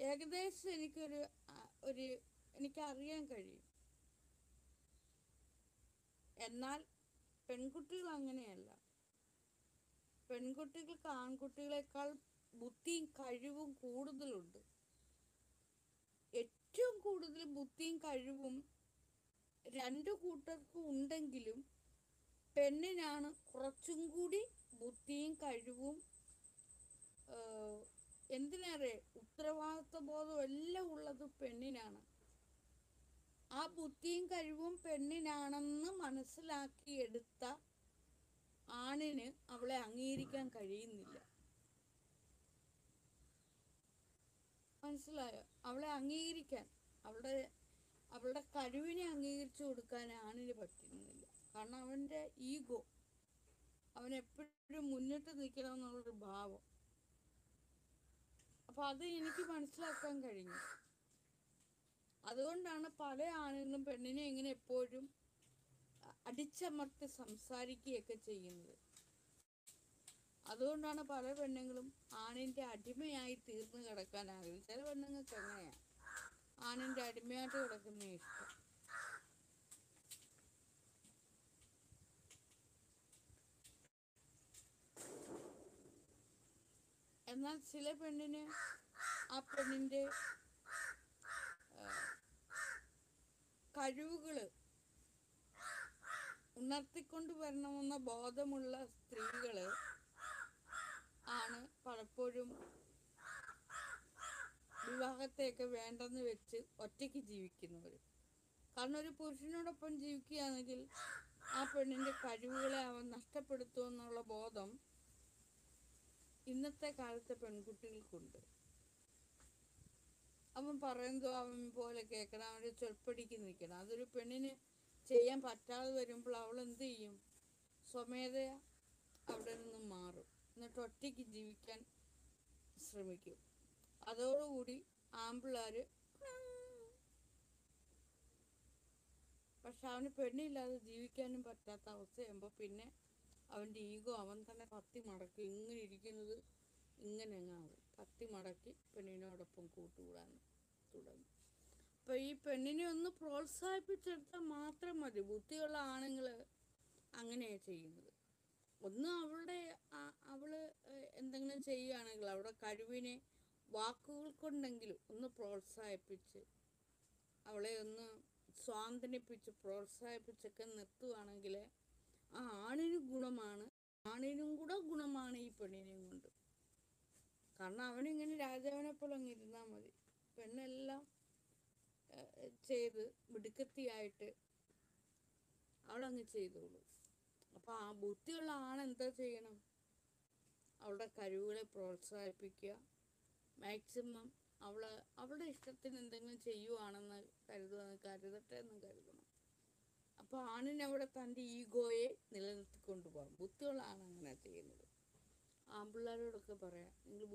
ഏകദേശം ഒരു എനിക്കറിയാൻ കഴിയും. എന്നാൽ പെൺകുട്ടികൾ അങ്ങനെയല്ല. പെൺകുട്ടികൾക്ക് ആൺകുട്ടികളെക്കാൾ ബുദ്ധിയും കഴിവും കൂടുതലുണ്ട്. ഏറ്റവും കൂടുതൽ ബുദ്ധിയും കഴിവും രണ്ടു കൂട്ടർക്കും ഉണ്ടെങ്കിലും പെണ്ണിനാണ് കുറച്ചും കൂടി ബുദ്ധിയും കഴിവും, എന്തിനേറെ ഉത്തരവാദിത്വ ബോധം എല്ലാം ഉള്ളത് പെണ്ണിനാണ്. ആ ബുദ്ധിയും കഴിവും പെണ്ണിനാണെന്ന് മനസ്സിലാക്കിയെടുത്ത ആണിന് അവളെ അംഗീകരിക്കാൻ കഴിയുന്നില്ല. മനസ്സിലായോ? അവളെ അംഗീകരിക്കാൻ, അവളുടെ കഴിവിനെ അംഗീകരിച്ചു കൊടുക്കാൻ ആണിന് പറ്റുന്നില്ല. കാരണം അവൻ്റെ ഈഗോ, അവനെപ്പോഴും മുന്നിട്ട് നിൽക്കണമെന്നുള്ളൊരു ഭാവം. അപ്പം അത് എനിക്ക് മനസ്സിലാക്കാൻ കഴിഞ്ഞു. അതുകൊണ്ടാണ് പല ആണുങ്ങളും പെണ്ണിനെ ഇങ്ങനെ എപ്പോഴും അടിച്ചമർത്തി സംസാരിക്കുകയൊക്കെ ചെയ്യുന്നത്. അതുകൊണ്ടാണ് പല പെണ്ണുങ്ങളും ആണിൻ്റെ അടിമയായി തീർന്നു കിടക്കാൻ ആഗ്രഹിക്കുന്നത്. ചില പെണ്ണുങ്ങൾക്ക് എങ്ങനെയാണ് ആണിൻ്റെ അടിമയായിട്ട് കിടക്കുന്ന ഇഷ്ടം. എന്നാൽ ചില പെണ്ണിന് ആ പെണ്ണിൻ്റെ കഴിവുകൾ ഉണർത്തിക്കൊണ്ട് വരണമെന്ന ബോധമുള്ള സ്ത്രീകൾ ആണ് പലപ്പോഴും വിവാഹത്തെയൊക്കെ വേണ്ടെന്ന് വെച്ച് ഒറ്റയ്ക്ക് ജീവിക്കുന്നവർ. കാരണം ഒരു പുരുഷനോടൊപ്പം ജീവിക്കുകയാണെങ്കിൽ ആ പെണ്ണിൻ്റെ കഴിവുകളെ അവൻ നഷ്ടപ്പെടുത്തുമെന്നുള്ള ബോധം ഇന്നത്തെ കാലത്തെ പെൺകുട്ടികൾക്കുണ്ട്. അവൻ പറയുന്നതോ അവൻ പോലെ കേൾക്കണം, അവൻ്റെ ചൊൽപ്പടിക്ക് നിൽക്കണം. അതൊരു പെണ്ണിന് ചെയ്യാൻ പറ്റാതെ വരുമ്പോൾ അവൾ എന്ത് ചെയ്യും? സ്വമേധയാ അവിടെ നിന്നും മാറും, എന്നിട്ട് ഒറ്റയ്ക്ക് ജീവിക്കാൻ ശ്രമിക്കും. അതോടുകൂടി ആൺപിള്ളേർ, പക്ഷെ അവന് പെണ്ണില്ലാതെ ജീവിക്കാനും പറ്റാത്ത അവസ്ഥയാകുമ്പോൾ പിന്നെ അവൻ്റെ ഈഗോ അവൻ തന്നെ പത്തി മടക്കി ഇങ്ങനെ ഇരിക്കുന്നത് ഇങ്ങനെ അങ്ങാകും. പത്തി മടക്കി പെണ്ണിനോടൊപ്പം കൂട്ടുകൂടാൻ തുടങ്ങും. അപ്പോൾ ഈ പെണ്ണിനെ ഒന്ന് പ്രോത്സാഹിപ്പിച്ചെടുത്താൽ മാത്രം മതി. ബുദ്ധിയുള്ള ആണുങ്ങൾ അങ്ങനെയാണ് ചെയ്യുന്നത്. ഒന്ന് അവൾ എന്തെങ്കിലും ചെയ്യുകയാണെങ്കിൽ അവളുടെ കഴിവിനെ വാക്കുകൾ കൊണ്ടെങ്കിലും ഒന്ന് പ്രോത്സാഹിപ്പിച്ച് അവളെ ഒന്ന് സ്വാന്തനിപ്പിച്ച് പ്രോത്സാഹിപ്പിച്ചൊക്കെ നിർത്തുകയാണെങ്കിൽ ആ ആണിനും കൂടെ ഗുണമാണ് ഈ പെണ്ണിനെയും കൊണ്ട്. കാരണം അവനിങ്ങനെ രാജാവിനെ പോലെ അങ്ങ് ഇരുന്നാൽ മതി. പെണ്ണെല്ലാം ചെയ്ത് മിടുക്കത്തിയായിട്ട് അവളങ്ങ് ചെയ്തോളൂ. അപ്പോൾ ആ ബുദ്ധിയുള്ള ആണെന്താ ചെയ്യണം? അവളുടെ കഴിവുകളെ പ്രോത്സാഹിപ്പിക്കുക. മാക്സിമം അവളുടെ ഇഷ്ടത്തിന് എന്തെങ്കിലും ചെയ്യുവാണെന്ന് കരുതട്ടെ എന്ന് കരുതണം. അപ്പോൾ ആണിനവിടെ തൻ്റെ ഈഗോയെ നിലനിർത്തിക്കൊണ്ട് പോകാം. ബുദ്ധിയുള്ള ആണങ്ങനെ ചെയ്യുന്നത്. ആൺപിള്ളേരോടൊക്കെ പറയാം, നിങ്ങൾ